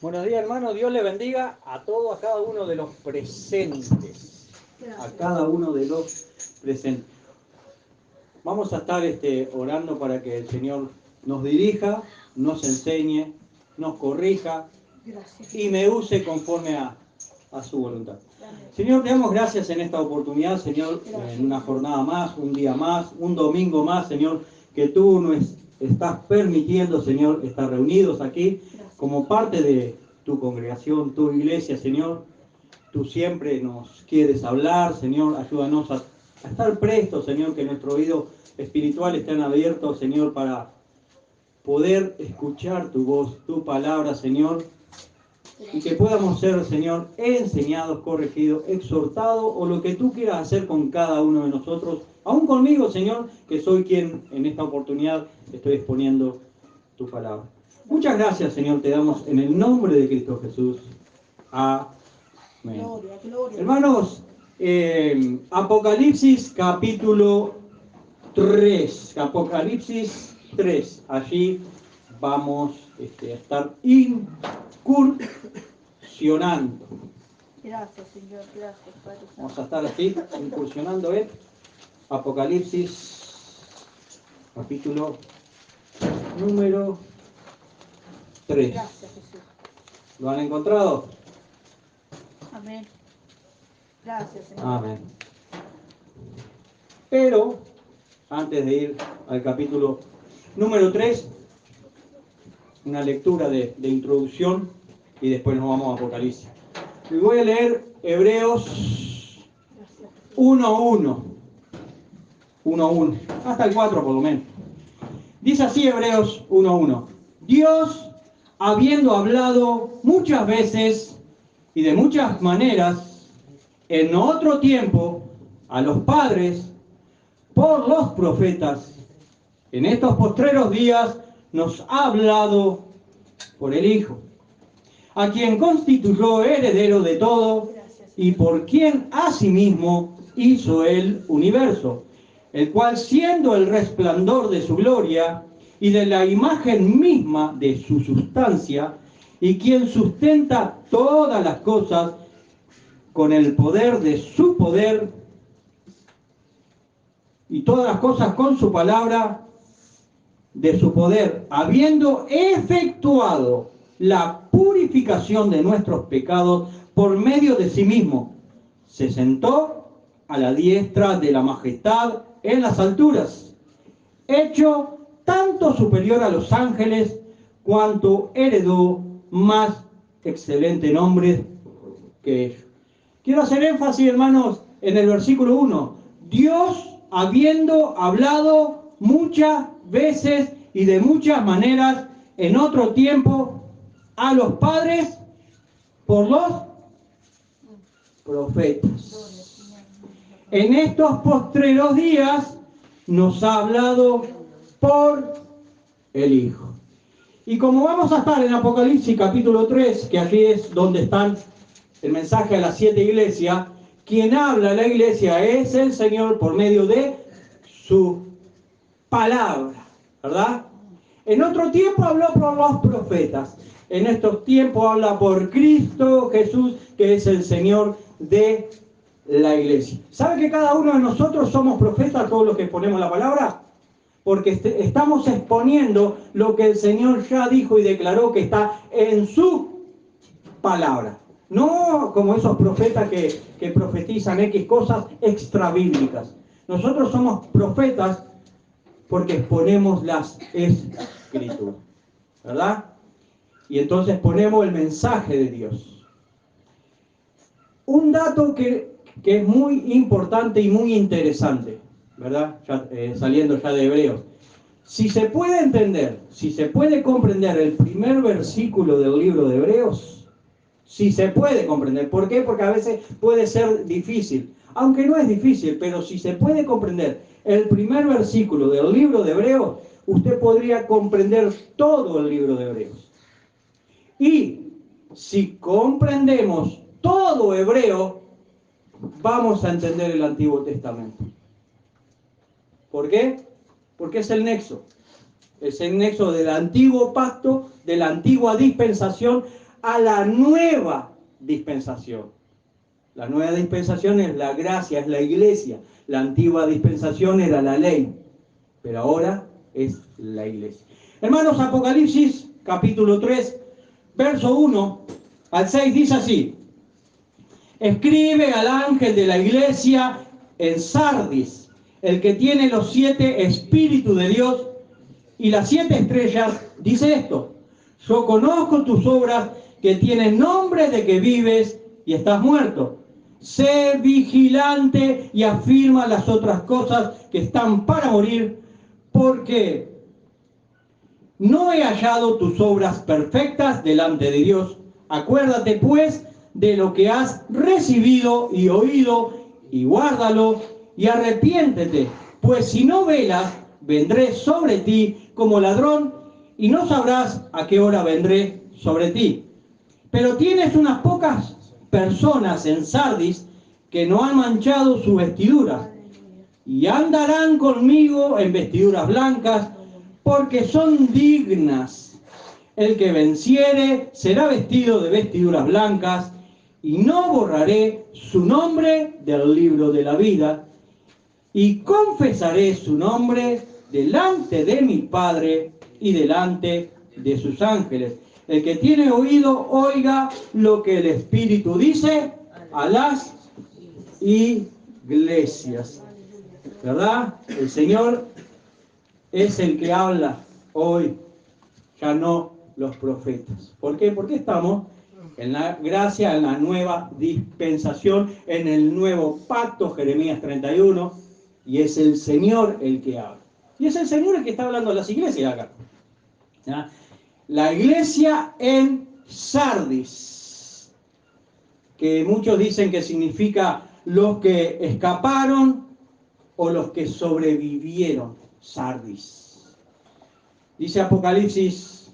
Buenos días, hermano. Dios le bendiga a todos, a cada uno de los presentes. A cada uno de los presentes. Vamos a estar orando para que el Señor nos dirija, nos enseñe, nos corrija y me use conforme a su voluntad. Señor, te damos gracias en esta oportunidad, Señor, en una jornada más, un día más, un domingo más, Señor, que tú nos estás permitiendo, Señor, estar reunidos aquí como parte de tu congregación, tu iglesia, Señor. Tú siempre nos quieres hablar, Señor, ayúdanos a estar prestos, Señor, que nuestro oído espiritual estén abiertos, Señor, para poder escuchar tu voz, tu palabra, Señor, y que podamos ser, Señor, enseñados, corregidos, exhortados, o lo que tú quieras hacer con cada uno de nosotros, aún conmigo, Señor, que soy quien en esta oportunidad estoy exponiendo tu palabra. Muchas gracias, Señor, te damos en el nombre de Cristo Jesús. Amén. Gloria, gloria. Hermanos, Apocalipsis capítulo 3, Apocalipsis 3, allí vamos a estar incursionando. Gracias, Señor, gracias, Padre. Vamos a estar así, incursionando en Apocalipsis capítulo número 3. Gracias, Jesús. ¿Lo han encontrado? Amén. Gracias, Señor. Amén. Pero, antes de ir al capítulo número 3, una lectura de introducción y después nos vamos a Apocalipsis. Y voy a leer Hebreos 1:1. 1:1. Hasta el 4 por lo menos. Dice así Hebreos 1:1. Dios, habiendo hablado muchas veces y de muchas maneras, en otro tiempo, a los padres, por los profetas, en estos postreros días nos ha hablado por el Hijo, a quien constituyó heredero de todo y por quien asimismo hizo el universo, el cual, siendo el resplandor de su gloria y de la imagen misma de su sustancia, y quien sustenta todas las cosas con el poder de su poder, y todas las cosas con su palabra de su poder, habiendo efectuado la purificación de nuestros pecados por medio de sí mismo, se sentó a la diestra de la majestad en las alturas, hecho tanto superior a los ángeles, cuanto heredó más excelente nombre que ellos. Quiero hacer énfasis, hermanos, en el versículo 1. Dios, habiendo hablado muchas veces y de muchas maneras en otro tiempo a los padres por los profetas, en estos postreros días nos ha hablado por el Hijo. Y como vamos a estar en Apocalipsis capítulo 3, que allí es donde están el mensaje a las 7 iglesias, quien habla a la iglesia es el Señor por medio de su palabra, ¿verdad? En otro tiempo habló por los profetas. En estos tiempos habla por Cristo Jesús, que es el Señor de la iglesia. ¿Sabe que cada uno de nosotros somos profetas, todos los que exponemos la palabra? Porque estamos exponiendo lo que el Señor ya dijo y declaró que está en su palabra. No como esos profetas que profetizan X cosas extrabíblicas. Nosotros somos profetas porque exponemos las escrituras, ¿verdad? Y entonces ponemos el mensaje de Dios. Un dato que es muy importante y muy interesante, ¿verdad? Saliendo ya de Hebreos. Si se puede entender, si se puede comprender el primer versículo del libro de Hebreos, si se puede comprender. ¿Por qué? Porque a veces puede ser difícil. Aunque no es difícil, pero si se puede comprender el primer versículo del libro de Hebreos, usted podría comprender todo el libro de Hebreos. Y si comprendemos todo Hebreo, vamos a entender el Antiguo Testamento. ¿Por qué? Porque es el nexo. Es el nexo del antiguo pacto, de la antigua dispensación, a la nueva dispensación. La nueva dispensación es la gracia, es la iglesia. La antigua dispensación era la ley, pero ahora es la iglesia. Hermanos, Apocalipsis capítulo 3, verso 1 al 6 dice así: escribe al ángel de la iglesia en Sardis, el que tiene los 7 espíritus de Dios y las 7 estrellas, dice esto: yo conozco tus obras, que tienes nombre de que vives y estás muerto. Sé vigilante y afirma las otras cosas que están para morir, porque no he hallado tus obras perfectas delante de Dios. Acuérdate pues de lo que has recibido y oído, y guárdalo, y arrepiéntete, pues si no velas, vendré sobre ti como ladrón, y no sabrás a qué hora vendré sobre ti. Pero tienes unas pocas personas en Sardis que no han manchado su vestidura, y andarán conmigo en vestiduras blancas, porque son dignas. El que venciere será vestido de vestiduras blancas, y no borraré su nombre del libro de la vida, y confesaré su nombre delante de mi Padre y delante de sus ángeles. El que tiene oído, oiga lo que el Espíritu dice a las iglesias. ¿Verdad? El Señor es el que habla hoy, ya no los profetas. ¿Por qué? Porque estamos en la gracia, en la nueva dispensación, en el nuevo pacto, Jeremías 31, y es el Señor el que habla. Y es el Señor el que está hablando a las iglesias acá. ¿Ya? La iglesia en Sardis, que muchos dicen que significa los que escaparon o los que sobrevivieron. Sardis. Dice Apocalipsis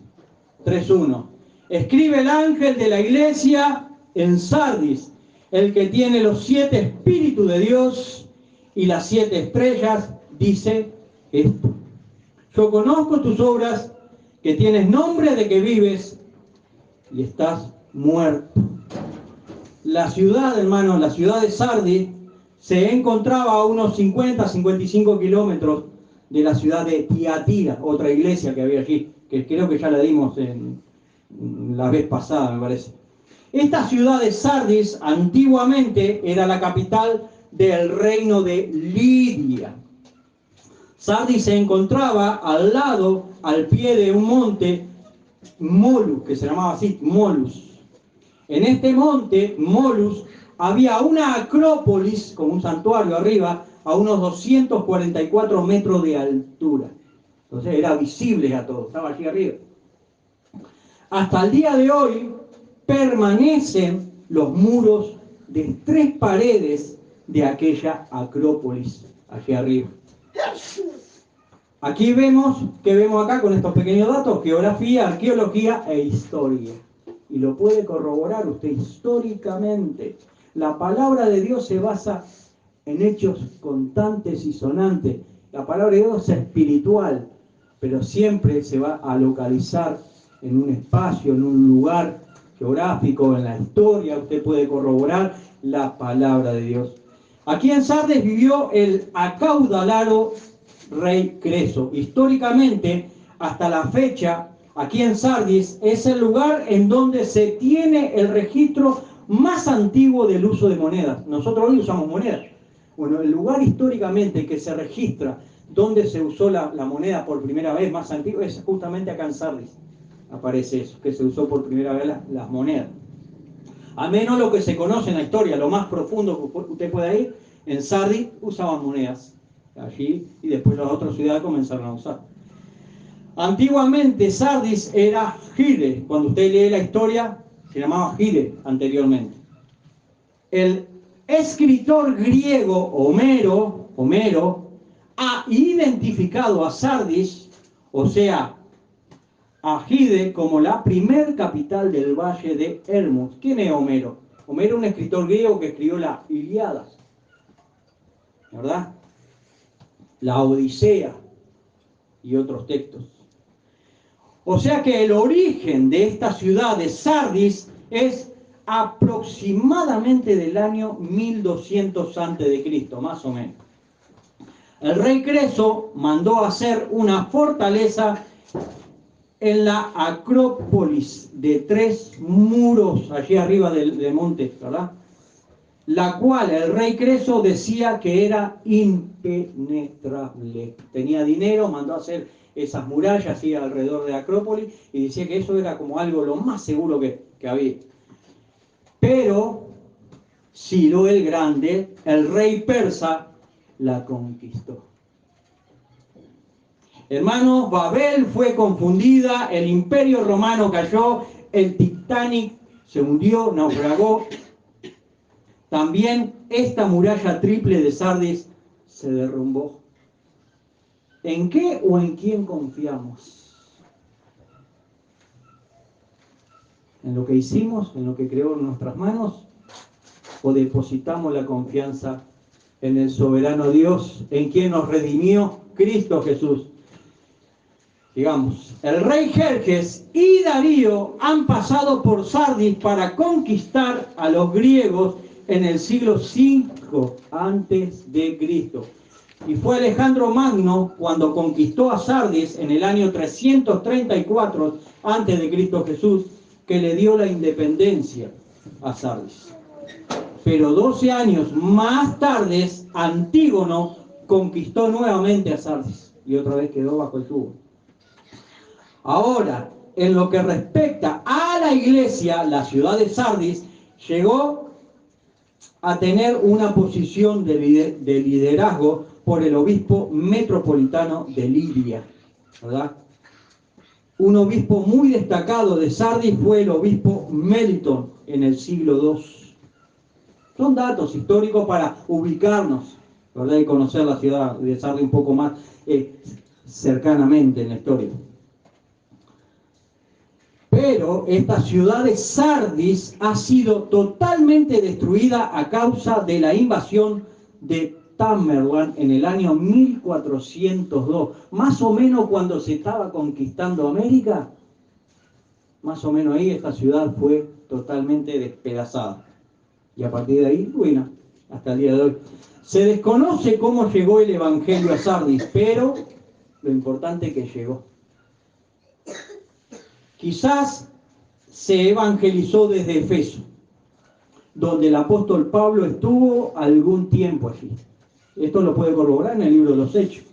3:1: escribe el ángel de la iglesia en Sardis, el que tiene los 7 espíritus de Dios y las 7 estrellas, dice esto: yo conozco tus obras, que tienes nombre de que vives y estás muerto. La ciudad, hermanos, la ciudad de Sardis se encontraba a unos 50-55 kilómetros de la ciudad de Tiatira, otra iglesia que había allí, que creo que ya la dimos en la vez pasada, me parece. Esta ciudad de Sardis antiguamente era la capital del reino de Lidia. Sardis se encontraba al lado, al pie de un monte, Molus, que se llamaba así, Molus. En este monte, Molus, había una acrópolis, con un santuario arriba, a unos 244 metros de altura. Entonces era visible a todos, estaba allí arriba. Hasta el día de hoy permanecen los muros de 3 paredes de aquella acrópolis allí arriba. Aquí vemos, ¿qué vemos acá con estos pequeños datos? Geografía, arqueología e historia. Y lo puede corroborar usted históricamente. La palabra de Dios se basa en hechos constantes y sonantes. La palabra de Dios es espiritual, pero siempre se va a localizar en un espacio, en un lugar geográfico, en la historia. Usted puede corroborar la palabra de Dios. Aquí en Sardis vivió el acaudalado rey Creso. Históricamente, hasta la fecha, aquí en Sardis es el lugar en donde se tiene el registro más antiguo del uso de monedas. Nosotros hoy usamos monedas. Bueno, el lugar históricamente que se registra donde se usó la moneda por primera vez más antiguo es justamente acá en Sardis. Aparece eso, que se usó por primera vez las monedas. A menos lo que se conoce en la historia, lo más profundo que usted pueda ir, en Sardis usaban monedas allí y después las otras ciudades comenzaron a usar. Antiguamente Sardis era Gide. Cuando usted lee la historia, se llamaba Gide anteriormente. El escritor griego Homero ha identificado a Sardis, o sea, a Gide, como la primer capital del valle de Hermos. ¿Quién es Homero? Homero es un escritor griego que escribió la Ilíada, ¿verdad? La Odisea y otros textos. O sea que el origen de esta ciudad de Sardis es aproximadamente del año 1200 a.C., más o menos. El rey Creso mandó hacer una fortaleza en la Acrópolis de 3 muros allí arriba del monte, ¿verdad? La cual el rey Creso decía que era impenetrable. Tenía dinero, mandó a hacer esas murallas así alrededor de la Acrópolis y decía que eso era como algo lo más seguro que había. Pero Ciro el Grande, el rey persa, la conquistó. Hermanos, Babel fue confundida, el imperio romano cayó, el Titanic se hundió, naufragó. También esta muralla triple de Sardis se derrumbó. ¿En qué o en quién confiamos? ¿En lo que hicimos, en lo que creó en nuestras manos? ¿O depositamos la confianza en el soberano Dios, en quien nos redimió Cristo Jesús? Digamos, el rey Jerjes y Darío han pasado por Sardis para conquistar a los griegos en el siglo V antes de Cristo. Y fue Alejandro Magno cuando conquistó a Sardis en el año 334 antes de Cristo Jesús, que le dio la independencia a Sardis. Pero 12 años más tarde, Antígono conquistó nuevamente a Sardis y otra vez quedó bajo el yugo. Ahora, en lo que respecta a la iglesia, la ciudad de Sardis llegó a tener una posición de liderazgo por el obispo metropolitano de Libia, ¿verdad? Un obispo muy destacado de Sardis fue el obispo Melitón en el siglo II. Son datos históricos para ubicarnos, ¿verdad? Y conocer la ciudad de Sardis un poco más cercanamente en la historia. Pero esta ciudad de Sardis ha sido totalmente destruida a causa de la invasión de Tamerlán en el año 1402. Más o menos cuando se estaba conquistando América, más o menos ahí esta ciudad fue totalmente despedazada. Y a partir de ahí, ruina, hasta el día de hoy. Se desconoce cómo llegó el evangelio a Sardis, pero lo importante es que llegó. Quizás se evangelizó desde Efeso, donde el apóstol Pablo estuvo algún tiempo allí. Esto lo puede corroborar en el libro de los Hechos.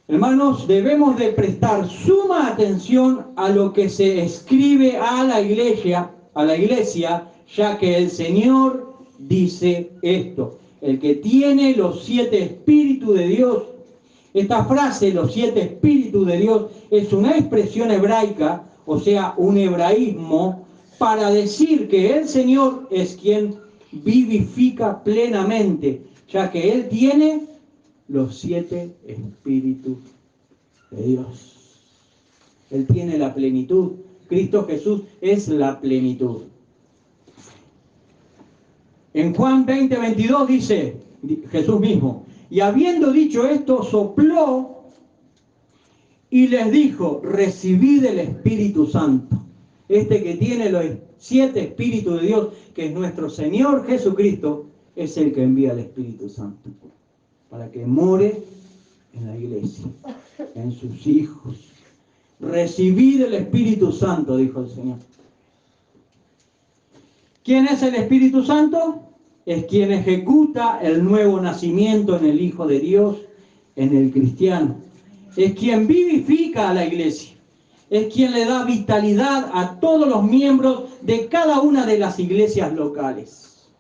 Hermanos, debemos de prestar suma atención a lo que se escribe a la iglesia, ya que el Señor dice esto: el que tiene los 7 espíritus de Dios. Esta frase, los 7 espíritus de Dios, es una expresión hebraica, o sea, un hebraísmo, para decir que el Señor es quien vivifica plenamente, ya que Él tiene los 7 espíritus de Dios. Él tiene la plenitud. Cristo Jesús es la plenitud. En Juan 20:22 dice Jesús mismo: y habiendo dicho esto, sopló y les dijo: recibid el Espíritu Santo. Este que tiene los 7 espíritus de Dios, que es nuestro Señor Jesucristo, es el que envía el Espíritu Santo para que more en la iglesia, en sus hijos. Recibid el Espíritu Santo, dijo el Señor. ¿Quién es el Espíritu Santo? Es quien ejecuta el nuevo nacimiento en el Hijo de Dios, en el cristiano. Es quien vivifica a la iglesia. Es quien le da vitalidad a todos los miembros de cada una de las iglesias locales.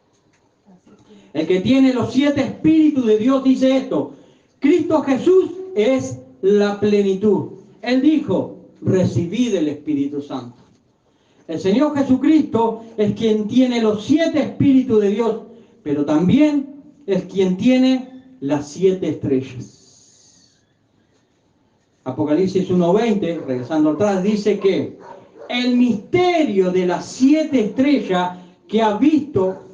El que tiene los 7 espíritus de Dios dice esto: Cristo Jesús es la plenitud. Él dijo: recibid el Espíritu Santo. El Señor Jesucristo es quien tiene los 7 espíritus de Dios, pero también es quien tiene las 7 estrellas. Apocalipsis 1:20, regresando atrás, dice que el misterio de las 7 estrellas que has visto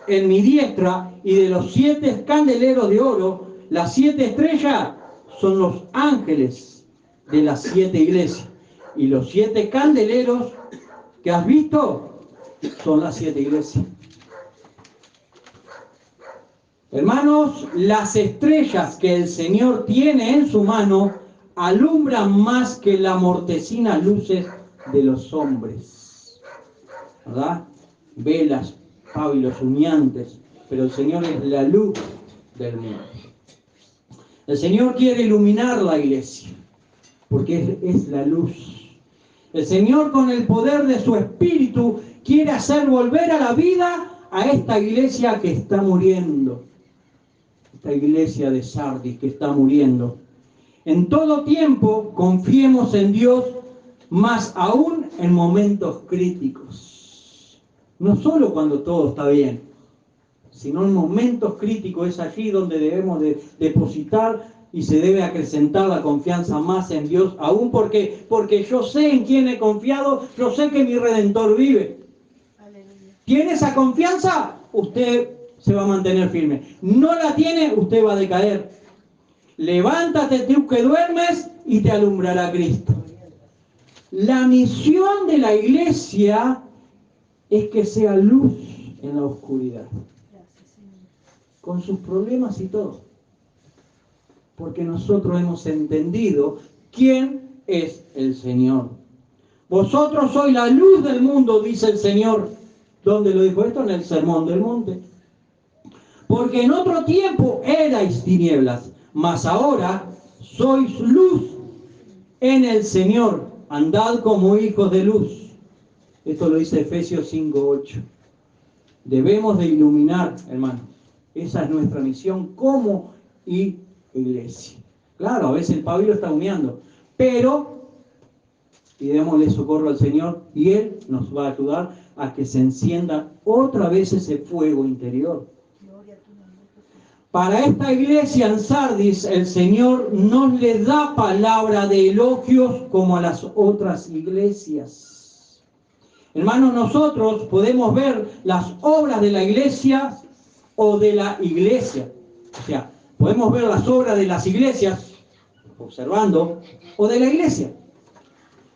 en mi diestra y de los 7 candeleros de oro, las 7 estrellas son los ángeles de las 7 iglesias. Y los 7 candeleros que has visto son las 7 iglesias. Hermanos, las estrellas que el Señor tiene en su mano alumbran más que la mortecina luces de los hombres. ¿Verdad? Velas, pábilos humeantes, pero el Señor es la luz del mundo. El Señor quiere iluminar la iglesia, porque es la luz. El Señor, con el poder de su Espíritu, quiere hacer volver a la vida a esta iglesia que está muriendo. Esta iglesia de Sardis que está muriendo. En todo tiempo confiemos en Dios, más aún en momentos críticos. No solo cuando todo está bien, sino en momentos críticos. Es allí donde debemos de depositar y se debe acrecentar la confianza más en Dios, aún porque yo sé en quién he confiado, yo sé que mi Redentor vive. Aleluya. ¿Tiene esa confianza? Usted se va a mantener firme. No la tiene, usted va a decaer. Levántate tú que duermes y te alumbrará Cristo. La misión de la iglesia es que sea luz en la oscuridad, con sus problemas y todo, porque nosotros hemos entendido quién es el Señor. Vosotros sois la luz del mundo, dice el Señor. ¿Dónde lo dijo esto? En el Sermón del Monte. Porque en otro tiempo erais tinieblas, mas ahora sois luz en el Señor. Andad como hijos de luz. Esto lo dice Efesios 5:8. Debemos de iluminar, hermano. Esa es nuestra misión como iglesia. Claro, a veces el pabilo está humeando, pero pidémosle socorro al Señor y Él nos va a ayudar a que se encienda otra vez ese fuego interior. Para esta iglesia en Sardis, el Señor no le da palabra de elogios como a las otras iglesias. Hermanos, nosotros podemos ver las obras de la iglesia o de la iglesia. O sea, podemos ver las obras de las iglesias, observando, o de la iglesia.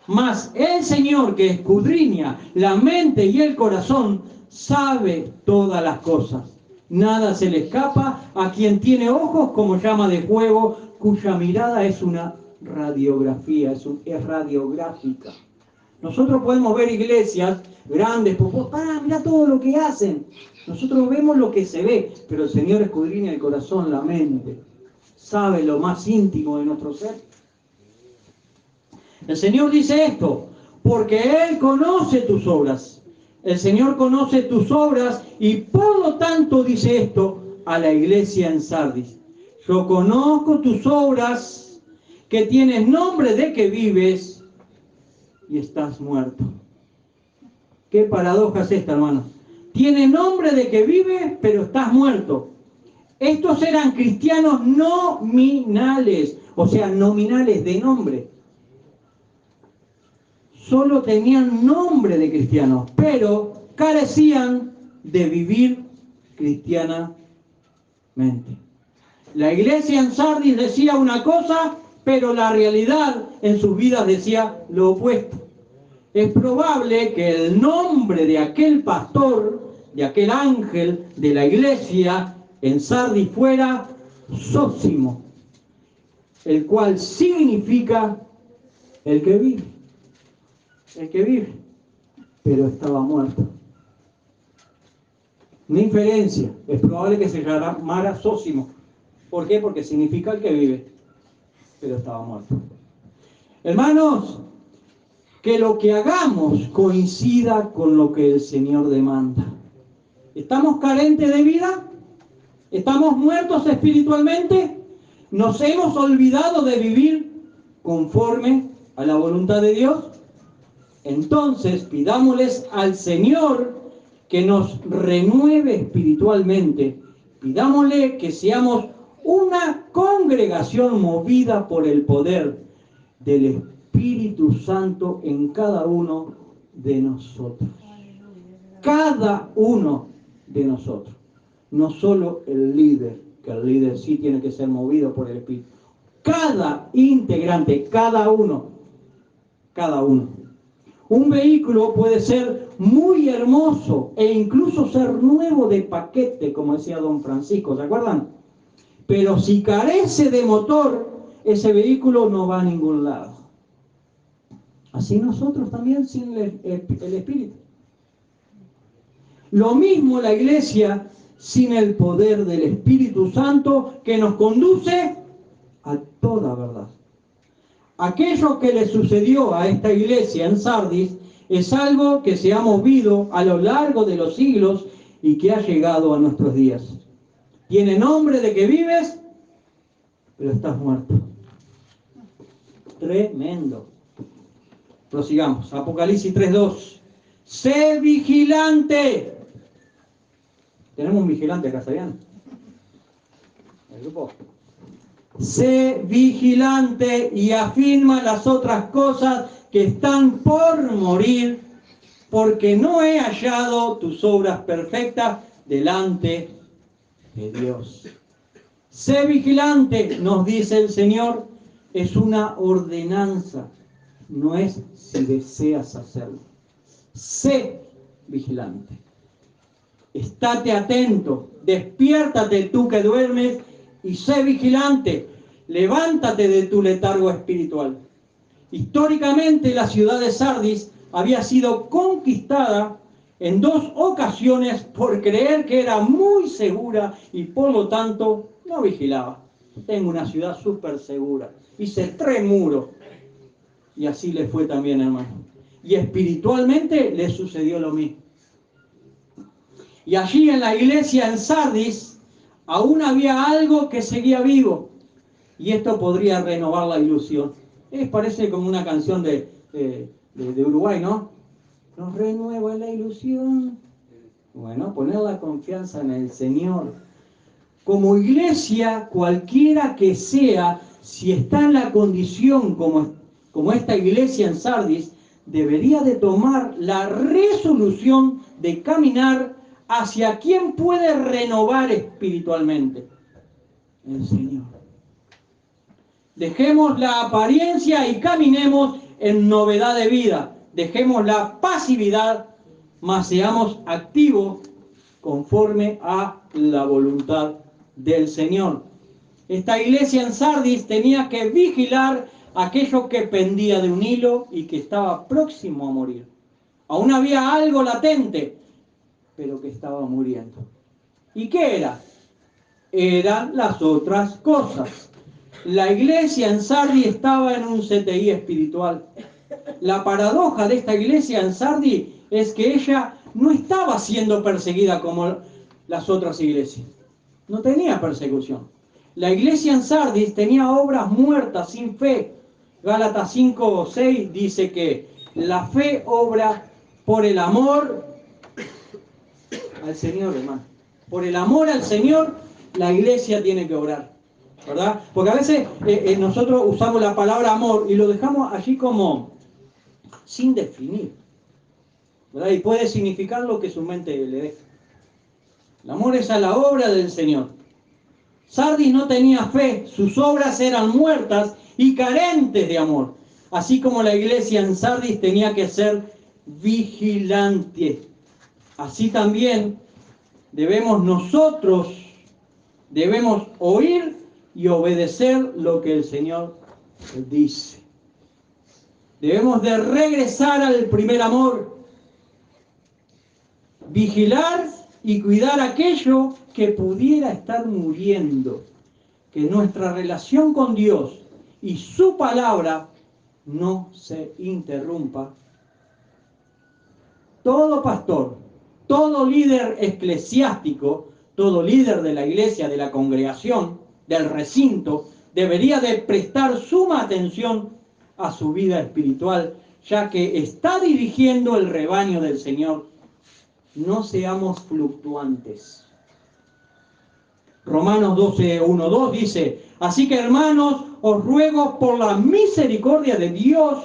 Mas el Señor, que escudriña la mente y el corazón, sabe todas las cosas. Nada se le escapa a quien tiene ojos como llama de fuego, cuya mirada es una radiografía, es radiográfica. Nosotros podemos ver iglesias grandes, pues mira todo lo que hacen. Nosotros vemos lo que se ve, pero el Señor escudriña el corazón, la mente. Sabe lo más íntimo de nuestro ser. El Señor dice esto, porque Él conoce tus obras. El Señor conoce tus obras y por lo tanto dice esto a la iglesia en Sardis. Yo conozco tus obras, que tienes nombre de que vives y estás muerto. Qué paradoja es esta, hermano. Tienes nombre de que vives, pero estás muerto. Estos eran cristianos nominales, o sea, nominales de nombre. Solo tenían nombre de cristianos, pero carecían de vivir cristianamente. La iglesia en Sardis decía una cosa, pero la realidad en sus vidas decía lo opuesto. Es probable que el nombre de aquel pastor, de aquel ángel de la iglesia en Sardis fuera Sósimo, el cual significa el que vive. El que vive, pero estaba muerto. Una inferencia, es probable que se llamara Sósimo. ¿Por qué? Porque significa el que vive, pero estaba muerto. Hermanos, que lo que hagamos coincida con lo que el Señor demanda. ¿Estamos carentes de vida? ¿Estamos muertos espiritualmente? ¿Nos hemos olvidado de vivir conforme a la voluntad de Dios? Entonces pidámosles al Señor que nos renueve espiritualmente. Pidámosle que seamos una congregación movida por el poder del Espíritu Santo en cada uno de nosotros. Cada uno de nosotros. No solo el líder, que el líder sí tiene que ser movido por el Espíritu. Cada integrante, cada uno cada uno. Un vehículo puede ser muy hermoso e incluso ser nuevo de paquete, como decía don Francisco, ¿se acuerdan? Pero si carece de motor, ese vehículo no va a ningún lado. Así nosotros también sin el Espíritu. Lo mismo la iglesia sin el poder del Espíritu Santo que nos conduce a toda verdad. Aquello que le sucedió a esta iglesia en Sardis es algo que se ha movido a lo largo de los siglos y que ha llegado a nuestros días. Tiene nombre de que vives, pero estás muerto. Tremendo. Prosigamos. Apocalipsis 3:2. Sé vigilante. Tenemos un vigilante acá, ¿sabían? El grupo. Sé vigilante y afirma las otras cosas que están por morir, porque no he hallado tus obras perfectas delante de Dios. Sé vigilante, nos dice el Señor, es una ordenanza, no es si deseas hacerlo. Sé vigilante. Estate atento, despiértate tú que duermes y sé vigilante. Levántate de tu letargo espiritual. Históricamente la ciudad de Sardis había sido conquistada en 2 ocasiones por creer que era muy segura y por lo tanto no vigilaba. Tengo una ciudad súper segura. Hice 3 muros. Y así le fue también, hermano. Y espiritualmente le sucedió lo mismo. Y allí en la iglesia en Sardis aún había algo que seguía vivo. Y esto podría renovar la ilusión. Parece como una canción de Uruguay, ¿no? Nos renueva la ilusión. Bueno, poner la confianza en el Señor. Como iglesia, cualquiera que sea, si está en la condición como esta iglesia en Sardis, debería de tomar la resolución de caminar hacia quien puede renovar espiritualmente. El Señor. Dejemos la apariencia y caminemos en novedad de vida. Dejemos la pasividad, mas seamos activos conforme a la voluntad del Señor. Esta iglesia en Sardis tenía que vigilar aquello que pendía de un hilo y que estaba próximo a morir. Aún había algo latente, pero que estaba muriendo. ¿Y qué era? Eran las otras cosas. La iglesia en Sardis estaba en un CTI espiritual. La paradoja de esta iglesia en Sardis es que ella no estaba siendo perseguida como las otras iglesias. No tenía persecución. La iglesia en Sardis tenía obras muertas, sin fe. Gálatas 5:6 dice que la fe obra por el amor al Señor, hermano. Por el amor al Señor, la iglesia tiene que orar, ¿verdad? Porque a veces nosotros usamos la palabra amor y lo dejamos allí como sin definir, ¿verdad? Y puede significar lo que su mente le deja. El amor es a la obra del Señor. Sardis no tenía fe, sus obras eran muertas y carentes de amor. Así como la iglesia en Sardis tenía que ser vigilante. Así también debemos oír y obedecer lo que el Señor dice. Debemos de regresar al primer amor. Vigilar y cuidar aquello que pudiera estar muriendo. Que nuestra relación con Dios y su palabra no se interrumpa. Todo pastor, todo líder eclesiástico, todo líder de la iglesia, de la congregación, del recinto, debería de prestar suma atención a su vida espiritual, ya que está dirigiendo el rebaño del Señor. No seamos fluctuantes. Romanos 12:1-2 dice: así que, hermanos, os ruego por la misericordia de Dios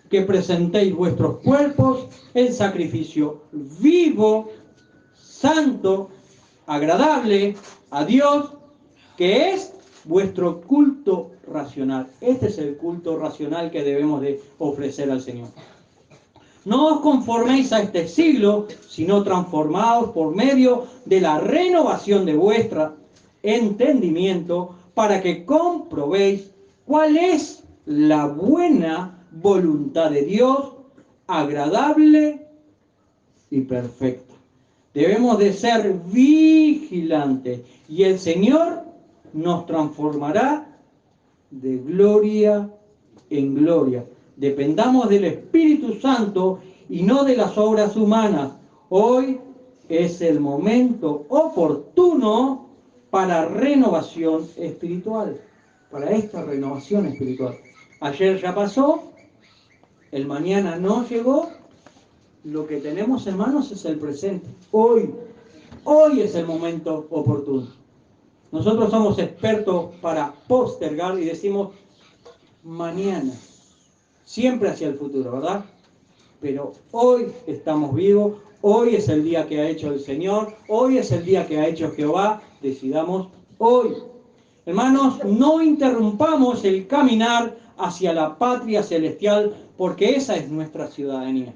que presentéis vuestros cuerpos en sacrificio vivo, santo, agradable a Dios, que es vuestro culto racional. Este es el culto racional que debemos de ofrecer al Señor. No os conforméis a este siglo, sino transformaos por medio de la renovación de vuestro entendimiento, para que comprobéis cuál es la buena voluntad de Dios, agradable y perfecta. Debemos de ser vigilantes y el Señor nos transformará de gloria en gloria. Dependamos del Espíritu Santo y no de las obras humanas. Hoy es el momento oportuno para renovación espiritual, para esta renovación espiritual. Ayer ya pasó, el mañana no llegó, lo que tenemos en manos es el presente. Hoy es el momento oportuno. Nosotros somos expertos para postergar y decimos mañana, siempre hacia el futuro, ¿verdad? Pero hoy estamos vivos, hoy es el día que ha hecho el Señor, hoy es el día que ha hecho Jehová, decidamos hoy. Hermanos, no interrumpamos el caminar hacia la patria celestial, porque esa es nuestra ciudadanía.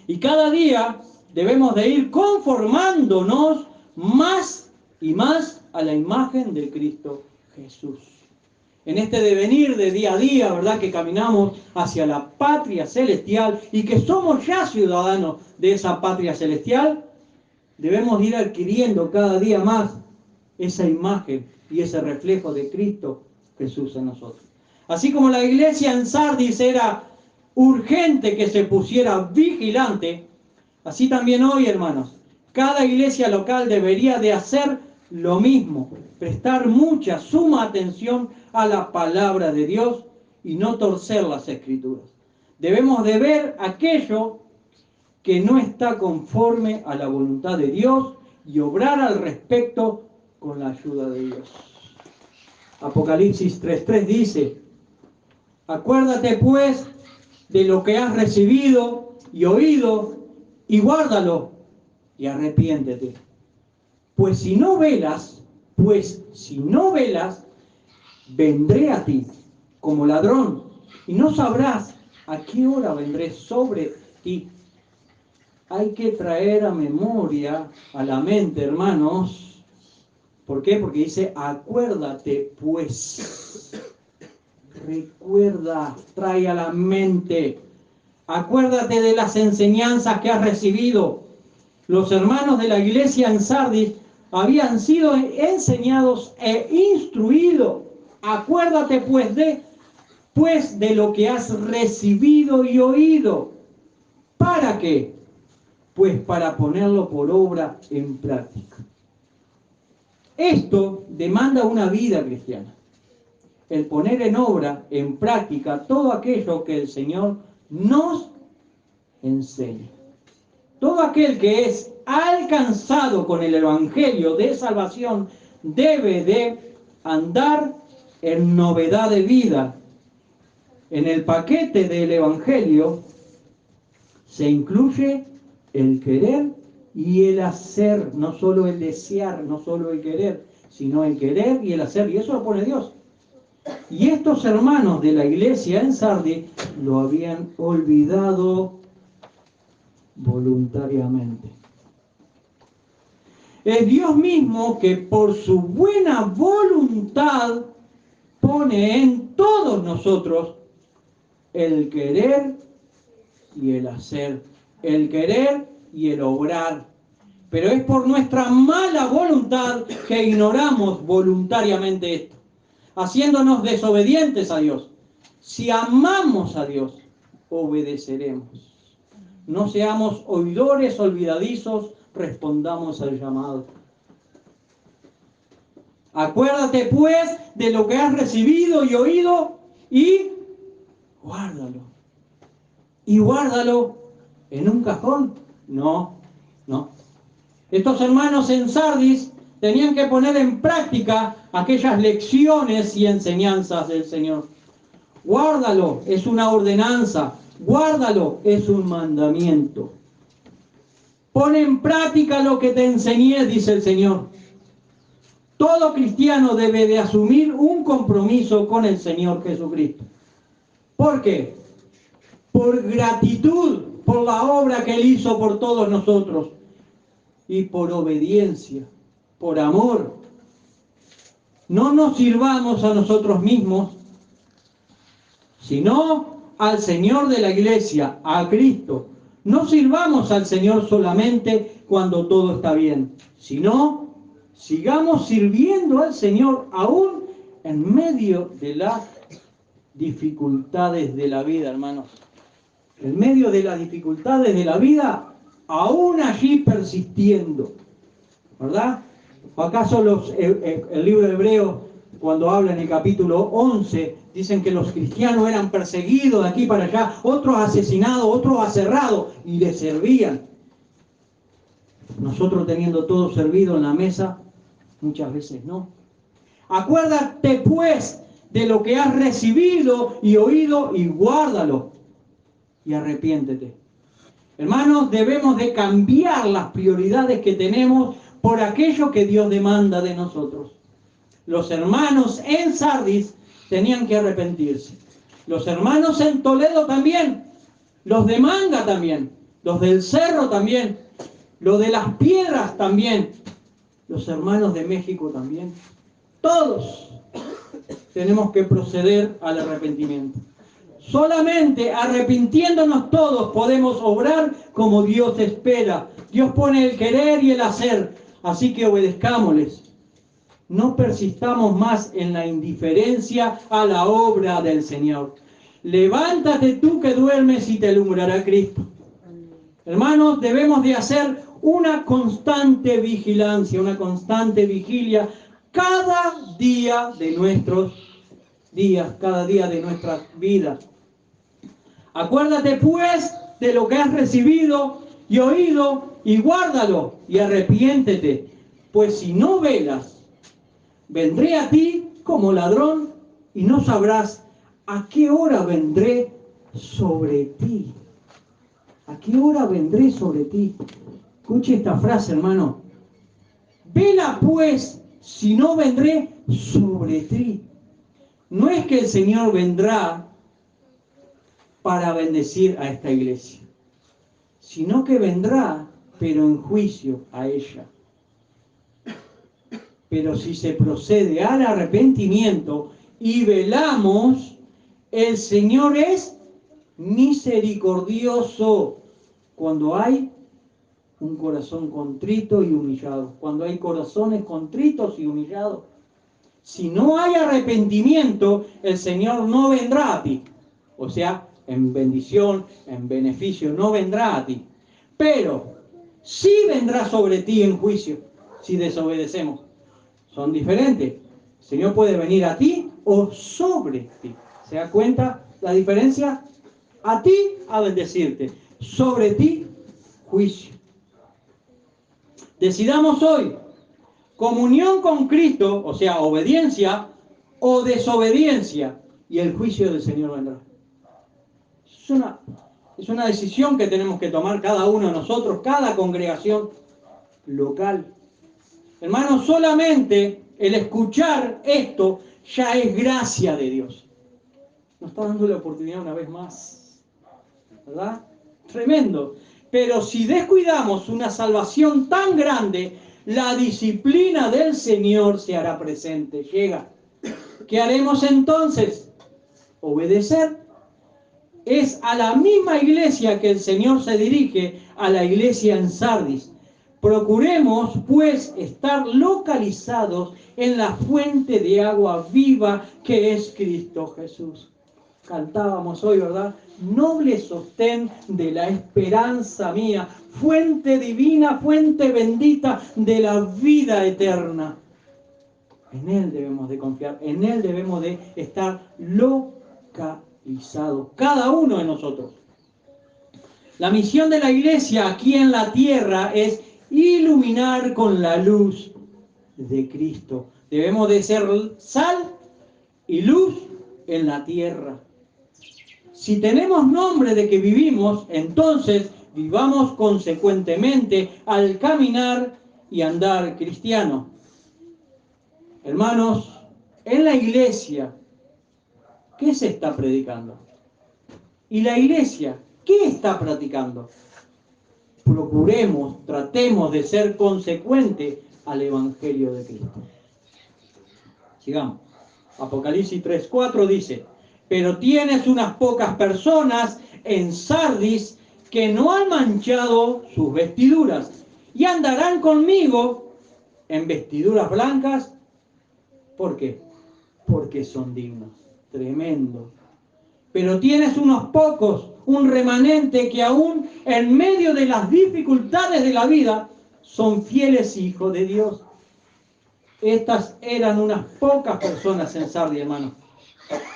Y cada día debemos de ir conformándonos más y más a la imagen de Cristo Jesús. En este devenir de día a día, ¿verdad? Que caminamos hacia la patria celestial y que somos ya ciudadanos de esa patria celestial, debemos ir adquiriendo cada día más esa imagen y ese reflejo de Cristo Jesús en nosotros. Así como la iglesia en Sardis era urgente que se pusiera vigilante, así también hoy, hermanos, cada iglesia local debería de hacer lo mismo, prestar mucha, suma atención a la palabra de Dios y no torcer las Escrituras. Debemos de ver aquello que no está conforme a la voluntad de Dios y obrar al respecto con la ayuda de Dios. Apocalipsis 3:3 dice: acuérdate pues de lo que has recibido y oído y guárdalo y arrepiéntete. Pues si no velas, vendré a ti como ladrón y no sabrás a qué hora vendré sobre ti. Hay que traer a memoria, a la mente, hermanos. ¿Por qué? Porque dice, acuérdate pues. Recuerda, trae a la mente. Acuérdate de las enseñanzas que has recibido. Los hermanos de la iglesia en Sardis habían sido enseñados e instruidos. Acuérdate pues de lo que has recibido y oído. ¿Para qué? Pues para ponerlo por obra en práctica. Esto demanda una vida cristiana. El poner en obra, en práctica, todo aquello que el Señor nos enseña. Todo aquel que es alcanzado con el Evangelio de salvación debe de andar en novedad de vida. En el paquete del Evangelio se incluye el querer y el hacer, no solo el desear, no solo el querer, sino el querer y el hacer, y eso lo pone Dios. Y estos hermanos de la iglesia en Sardis lo habían olvidado voluntariamente. Es Dios mismo que por su buena voluntad pone en todos nosotros el querer y el hacer, el querer y el obrar. Pero es por nuestra mala voluntad que ignoramos voluntariamente esto, haciéndonos desobedientes a Dios. Si amamos a Dios, obedeceremos. No seamos oidores olvidadizos, respondamos al llamado. Acuérdate pues de lo que has recibido y oído y guárdalo. ¿Y guárdalo en un cajón? No. Estos hermanos en Sardis tenían que poner en práctica aquellas lecciones y enseñanzas del Señor. Guárdalo, es una ordenanza. Guárdalo, es un mandamiento. Pon en práctica lo que te enseñé, dice el Señor. Todo cristiano debe de asumir un compromiso con el Señor Jesucristo. ¿Por qué? Por gratitud, por la obra que Él hizo por todos nosotros y por obediencia, por amor. No nos sirvamos a nosotros mismos, sino al Señor de la iglesia, a Cristo. No sirvamos al Señor solamente cuando todo está bien, sino sigamos sirviendo al Señor aún en medio de las dificultades de la vida, hermanos. En medio de las dificultades de la vida, aún allí persistiendo, ¿verdad? ¿O acaso el libro de Hebreos, cuando habla en el capítulo 11, dicen que los cristianos eran perseguidos de aquí para allá, otros asesinados, otros aserrados, y les servían? Nosotros teniendo todo servido en la mesa, muchas veces no. Acuérdate pues de lo que has recibido y oído y guárdalo y arrepiéntete. Hermanos, debemos de cambiar las prioridades que tenemos por aquello que Dios demanda de nosotros. Los hermanos en Sardis tenían que arrepentirse. Los hermanos en Toledo también. Los de Manga también. Los del Cerro también. Los de las Piedras también. Los hermanos de México también. Todos tenemos que proceder al arrepentimiento. Solamente arrepintiéndonos todos podemos obrar como Dios espera. Dios pone el querer y el hacer, así que obedezcámosles. No persistamos más en la indiferencia a la obra del Señor. Levántate tú que duermes y te alumbrará Cristo. Hermanos, debemos de hacer una constante vigilancia, una constante vigilia cada día de nuestros días, cada día de nuestras vidas. Acuérdate pues de lo que has recibido y oído y guárdalo y arrepiéntete, pues si no velas, vendré a ti como ladrón y no sabrás a qué hora vendré sobre ti. ¿A qué hora vendré sobre ti? Escuche esta frase, hermano. Vela pues, si no vendré sobre ti. No es que el Señor vendrá para bendecir a esta iglesia, sino que vendrá, pero en juicio a ella. Pero si se procede al arrepentimiento y velamos, el Señor es misericordioso cuando hay un corazón contrito y humillado, cuando hay corazones contritos y humillados. Si no hay arrepentimiento, el Señor no vendrá a ti. O sea, en bendición, en beneficio, no vendrá a ti. Pero sí vendrá sobre ti en juicio, si desobedecemos. Son diferentes. El Señor puede venir a ti o sobre ti. ¿Se da cuenta la diferencia? A ti, a bendecirte. Sobre ti, juicio. Decidamos hoy, comunión con Cristo, o sea, obediencia o desobediencia, y el juicio del Señor vendrá. Es una decisión que tenemos que tomar cada uno de nosotros, cada congregación local. Hermanos, solamente el escuchar esto ya es gracia de Dios. Nos está dando la oportunidad una vez más, ¿verdad? Tremendo. Pero si descuidamos una salvación tan grande, la disciplina del Señor se hará presente, llega. ¿Qué haremos entonces? Obedecer. Es a la misma iglesia que el Señor se dirige, a la iglesia en Sardis. Procuremos, pues, estar localizados en la fuente de agua viva que es Cristo Jesús. Cantábamos hoy, ¿verdad? Noble sostén de la esperanza mía, fuente divina, fuente bendita de la vida eterna. En Él debemos de confiar, en Él debemos de estar localizados, cada uno de nosotros. La misión de la iglesia aquí en la tierra es iluminar con la luz de Cristo. Debemos de ser sal y luz en la tierra. Si tenemos nombre de que vivimos, entonces vivamos consecuentemente al caminar y andar cristiano. Hermanos, en la iglesia, ¿qué se está predicando? ¿Y la iglesia qué está practicando? Procuremos, tratemos de ser consecuentes al Evangelio de Cristo. Sigamos. Apocalipsis 3:4 dice: pero tienes unas pocas personas en Sardis que no han manchado sus vestiduras y andarán conmigo en vestiduras blancas. ¿Por qué? Porque son dignos. Tremendo. Pero tienes unos pocos, un remanente que aún en medio de las dificultades de la vida son fieles hijos de Dios. Estas eran unas pocas personas en Sardis, hermano.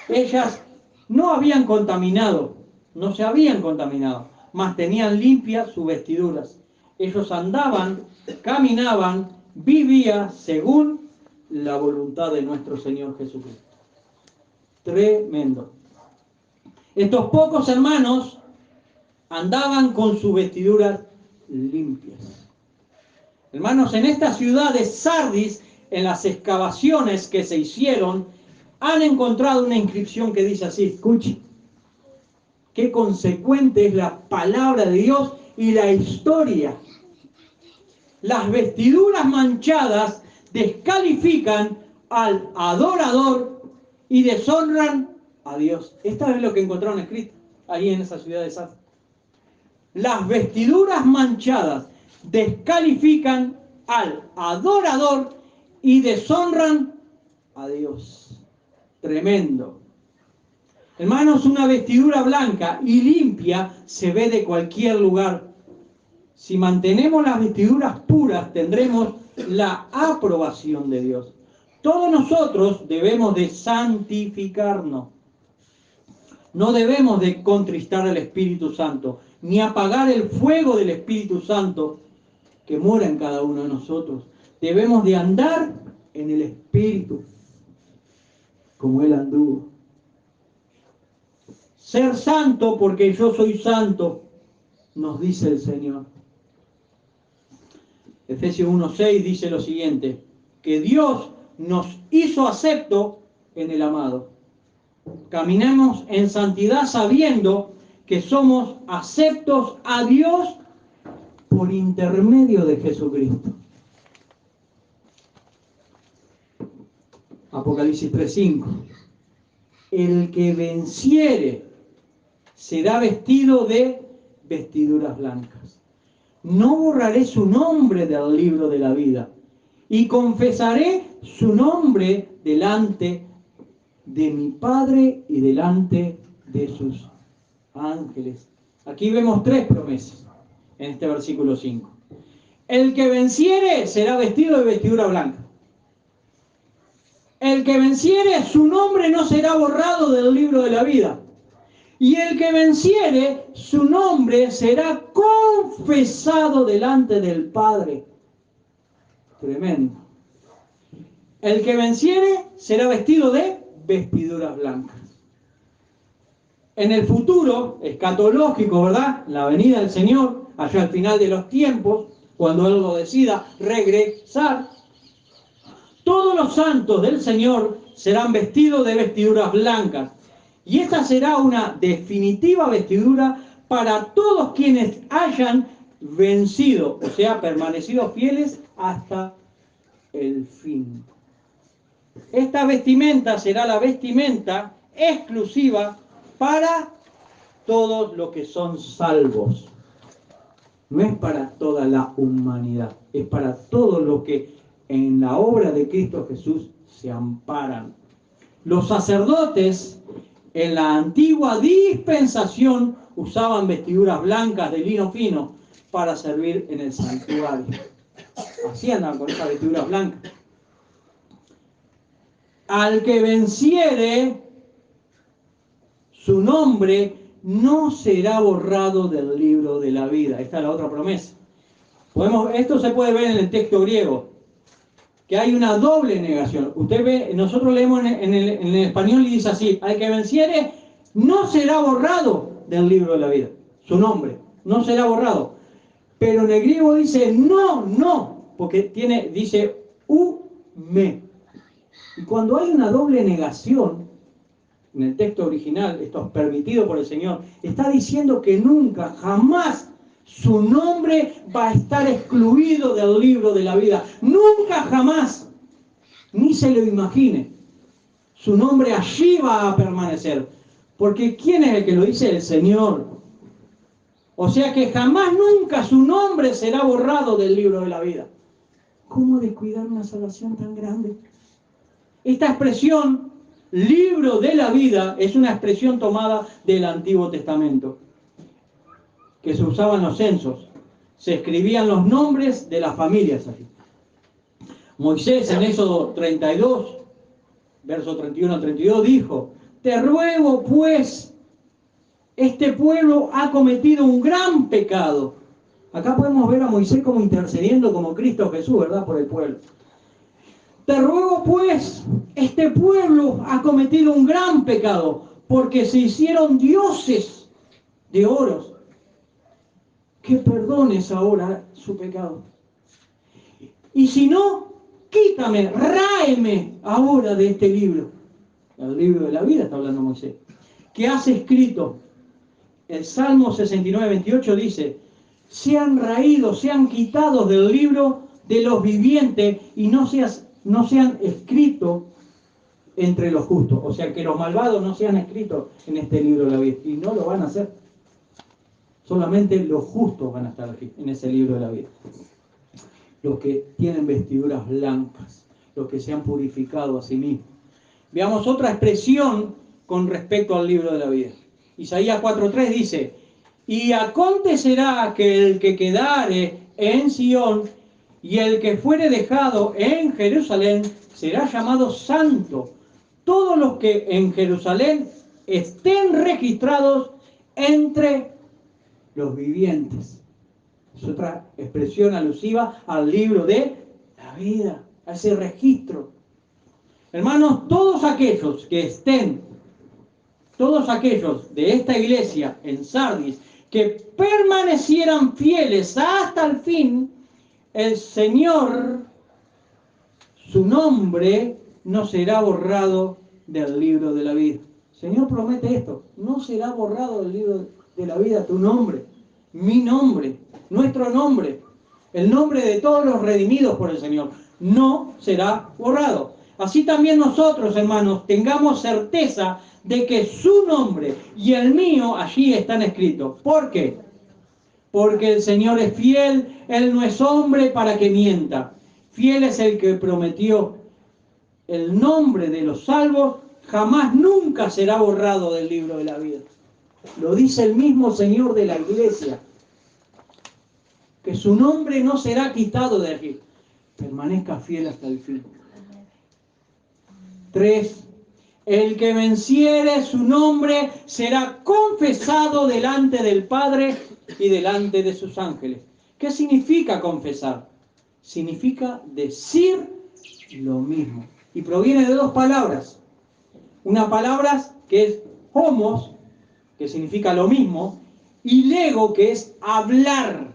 Ellas no habían contaminado, no se habían contaminado, mas tenían limpias sus vestiduras. Ellos andaban, caminaban, vivían según la voluntad de nuestro Señor Jesucristo. Tremendo. Estos pocos hermanos andaban con sus vestiduras limpias. Hermanos, en esta ciudad de Sardis, en las excavaciones que se hicieron, han encontrado una inscripción que dice así, escuche, qué consecuente es la palabra de Dios y la historia. Las vestiduras manchadas descalifican al adorador y deshonran a Dios. Esto es lo que encontraron escrito ahí en esa ciudad de Sardis. Las vestiduras manchadas descalifican al adorador y deshonran a Dios. Tremendo. Hermanos, una vestidura blanca y limpia se ve de cualquier lugar. Si mantenemos las vestiduras puras, tendremos la aprobación de Dios. Todos nosotros debemos de santificarnos. No debemos de contristar al Espíritu Santo, ni apagar el fuego del Espíritu Santo que mora en cada uno de nosotros. Debemos de andar en el Espíritu, como Él anduvo. Ser santo porque yo soy santo, nos dice el Señor. Efesios 1:6 dice lo siguiente, que Dios nos hizo acepto en el amado. Caminemos en santidad sabiendo que somos aceptos a Dios por intermedio de Jesucristo. Apocalipsis 3:5. El que venciere será vestido de vestiduras blancas. No borraré su nombre del libro de la vida y confesaré su nombre delante de mi Padre y delante de sus ángeles. Aquí vemos tres promesas en este versículo 5. El que venciere será vestido de vestidura blanca. El que venciere, su nombre no será borrado del libro de la vida. Y el que venciere, su nombre será confesado delante del Padre. Tremendo. El que venciere será vestido de vestiduras blancas. En el futuro escatológico, ¿verdad? La venida del Señor, allá al final de los tiempos, cuando Él lo decida regresar, todos los santos del Señor serán vestidos de vestiduras blancas. Y esta será una definitiva vestidura para todos quienes hayan vencido, o sea, permanecido fieles hasta el fin. Esta vestimenta será la vestimenta exclusiva para todos los que son salvos. No es para toda la humanidad, es para todos los que en la obra de Cristo Jesús se amparan. Los sacerdotes en la antigua dispensación usaban vestiduras blancas de lino fino para servir en el santuario. Así andaban con esas vestiduras blancas. Al que venciere, su nombre no será borrado del libro de la vida. Esta es la otra promesa. Esto se puede ver en el texto griego, que hay una doble negación. Usted ve, nosotros leemos en el español y dice así, al que venciere no será borrado del libro de la vida. Su nombre no será borrado. Pero en el griego dice no, porque dice me. Y cuando hay una doble negación, en el texto original, esto es permitido por el Señor, está diciendo que nunca, jamás, su nombre va a estar excluido del libro de la vida. Nunca, jamás. Ni se lo imagine. Su nombre allí va a permanecer. Porque ¿quién es el que lo dice? El Señor. O sea que jamás, nunca su nombre será borrado del libro de la vida. ¿Cómo descuidar una salvación tan grande? Esta expresión, libro de la vida, es una expresión tomada del Antiguo Testamento, que se usaba en los censos. Se escribían los nombres de las familias aquí. Moisés en Éxodo 32, verso 31 al 32, dijo: te ruego pues, este pueblo ha cometido un gran pecado. Acá podemos ver a Moisés como intercediendo como Cristo Jesús, ¿verdad? Por el pueblo. Te ruego pues, este pueblo ha cometido un gran pecado, porque se hicieron dioses de oro. Que perdones ahora su pecado. Y si no, quítame, ráeme ahora de este libro. El libro de la vida está hablando Moisés. ¿Qué has escrito? El Salmo 69, 28 dice: sean raídos, sean quitados del libro de los vivientes y no sean escritos entre los justos. O sea, que los malvados no sean escritos en este libro de la vida. Y no lo van a hacer. Solamente los justos van a estar aquí, en ese libro de la vida. Los que tienen vestiduras blancas, los que se han purificado a sí mismos. Veamos otra expresión con respecto al libro de la vida. Isaías 4:3 dice: y acontecerá que el que quedare en Sión y el que fuere dejado en Jerusalén será llamado santo. Todos los que en Jerusalén estén registrados entre los vivientes. Es otra expresión alusiva al libro de la vida, a ese registro. Hermanos, todos aquellos de esta iglesia en Sardis, que permanecieran fieles hasta el fin, el Señor, su nombre no será borrado del libro de la vida. El Señor promete esto: no será borrado del libro de la vida tu nombre, mi nombre, nuestro nombre, el nombre de todos los redimidos por el Señor. No será borrado. Así también nosotros, hermanos, tengamos certeza de que su nombre y el mío allí están escritos. ¿Por qué? Porque el Señor es fiel, Él no es hombre para que mienta. Fiel es el que prometió. El nombre de los salvos jamás, nunca será borrado del libro de la vida. Lo dice el mismo Señor de la iglesia, que su nombre no será quitado de aquí. Permanezca fiel hasta el fin. 3. El que venciere, su nombre será confesado delante del Padre y delante de sus ángeles. ¿Qué significa confesar? Significa decir lo mismo. Y proviene de dos palabras. Una palabra que es homos, que significa lo mismo, y lego, que es hablar.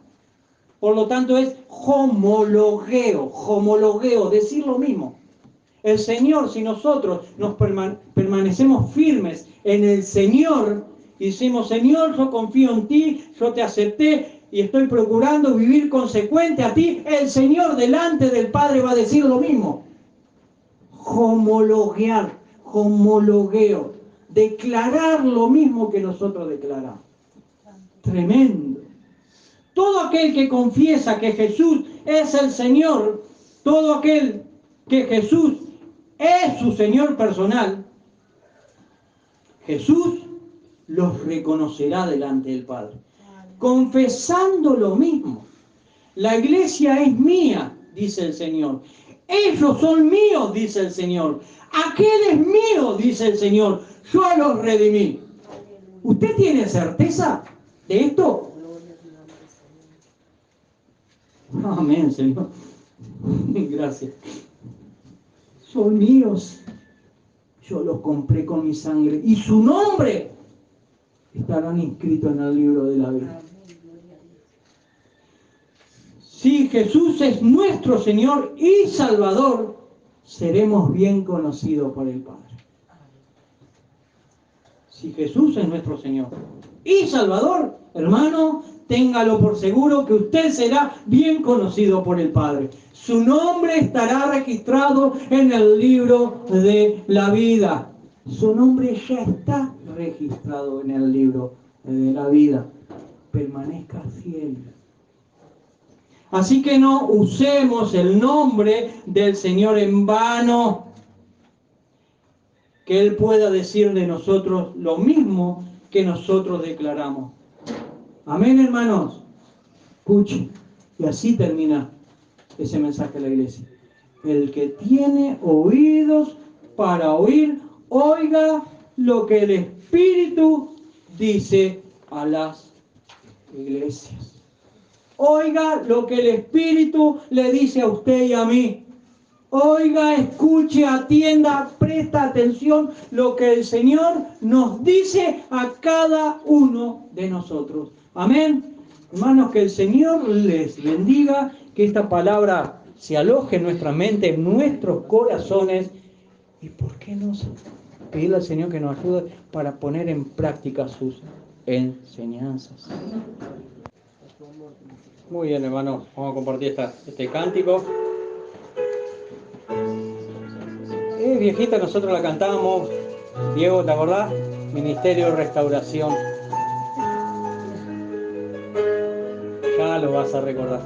Por lo tanto es homologueo, decir lo mismo. El Señor, si nosotros nos permanecemos firmes en el Señor y decimos: Señor, yo confío en ti, yo te acepté y estoy procurando vivir consecuente a ti, el Señor delante del Padre va a decir lo mismo. Homologueo, declarar lo mismo que nosotros declaramos. Tremendo. Todo aquel que confiesa que Jesús es el Señor, todo aquel que Jesús es su Señor personal, Jesús los reconocerá delante del Padre, confesando lo mismo. La iglesia es mía, dice el Señor. Ellos son míos, dice el Señor. Aquel es mío, dice el Señor. Yo los redimí. ¿Usted tiene certeza de esto? Amén, Señor. Gracias. Son míos. Yo los compré con mi sangre. Y su nombre estarán inscritos en el libro de la vida. Si Jesús es nuestro Señor y Salvador, seremos bien conocidos por el Padre. Si Jesús es nuestro Señor y Salvador, hermano, téngalo por seguro que usted será bien conocido por el Padre. Su nombre estará registrado en el libro de la vida. Su nombre ya está registrado en el libro de la vida. Permanezca fiel. Así que no usemos el nombre del Señor en vano. Que Él pueda decir de nosotros lo mismo que nosotros declaramos. Amén, hermanos. Escuchen. Y así termina ese mensaje de la iglesia. El que tiene oídos para oír, oiga lo que el Espíritu dice a las iglesias. Oiga lo que el Espíritu le dice a usted y a mí. Oiga, escuche, atienda, presta atención lo que el Señor nos dice a cada uno de nosotros. Amén. Hermanos, que el Señor les bendiga, que esta palabra se aloje en nuestra mente, en nuestros corazones. ¿Y por qué no pedirle al Señor que nos ayude para poner en práctica sus enseñanzas? Muy bien, hermanos, vamos a compartir este cántico. Viejita, nosotros la cantábamos. Diego, ¿te acordás? Ministerio de Restauración. Ya lo vas a recordar.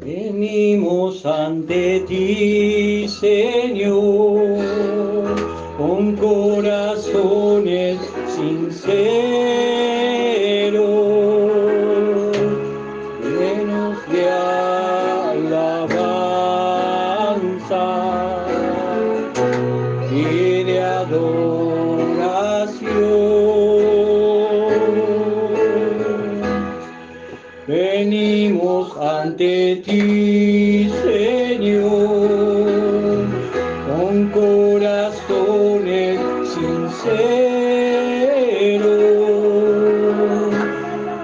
Venimos ante ti, Señor, con corazones sinceros, llenos de alabanza y de adoración. Venimos ante ti, Señor, con corazones sinceros,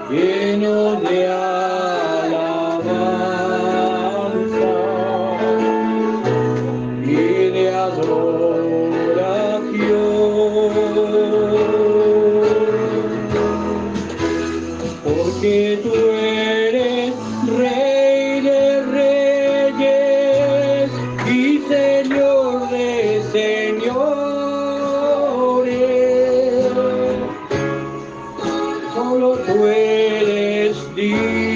llenos de alabanza y de adoración, porque tú eres Rey de reyes y Señor de señores. Solo tú eres digno,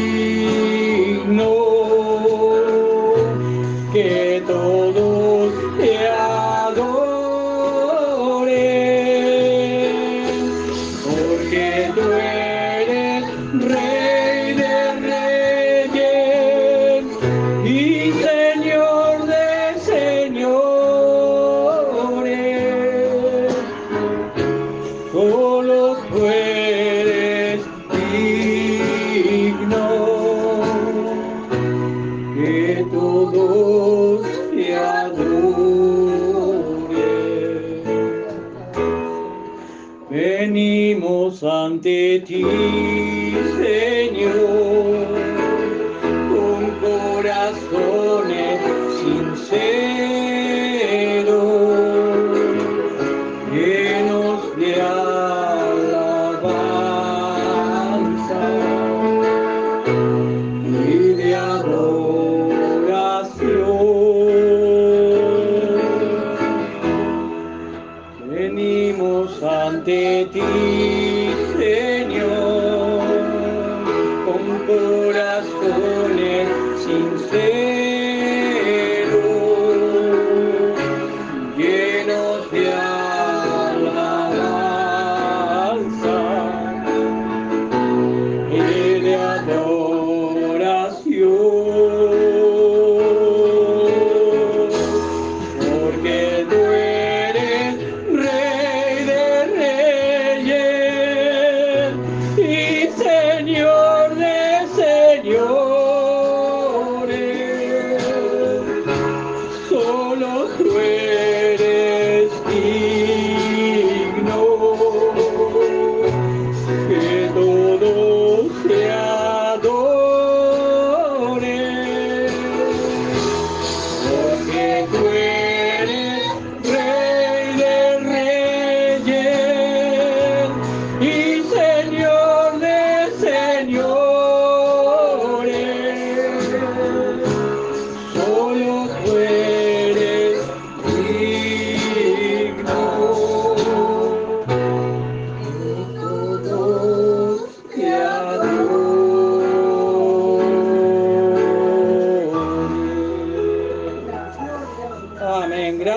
que todos te adoren, porque tú eres Rey de reyes y Señor de señores. Solo tú eres digno, que todos te adoren. Venimos ante ti, Señor, con corazones sinceros, llenos de alabanza y de adoración. Venimos ante ti, Señor, con corazones sinceros, llenos de alabanza y de adoración, porque tú eres Rey de reyes y Señor de señores. Solo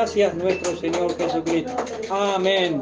gracias nuestro Señor Jesucristo. Amén.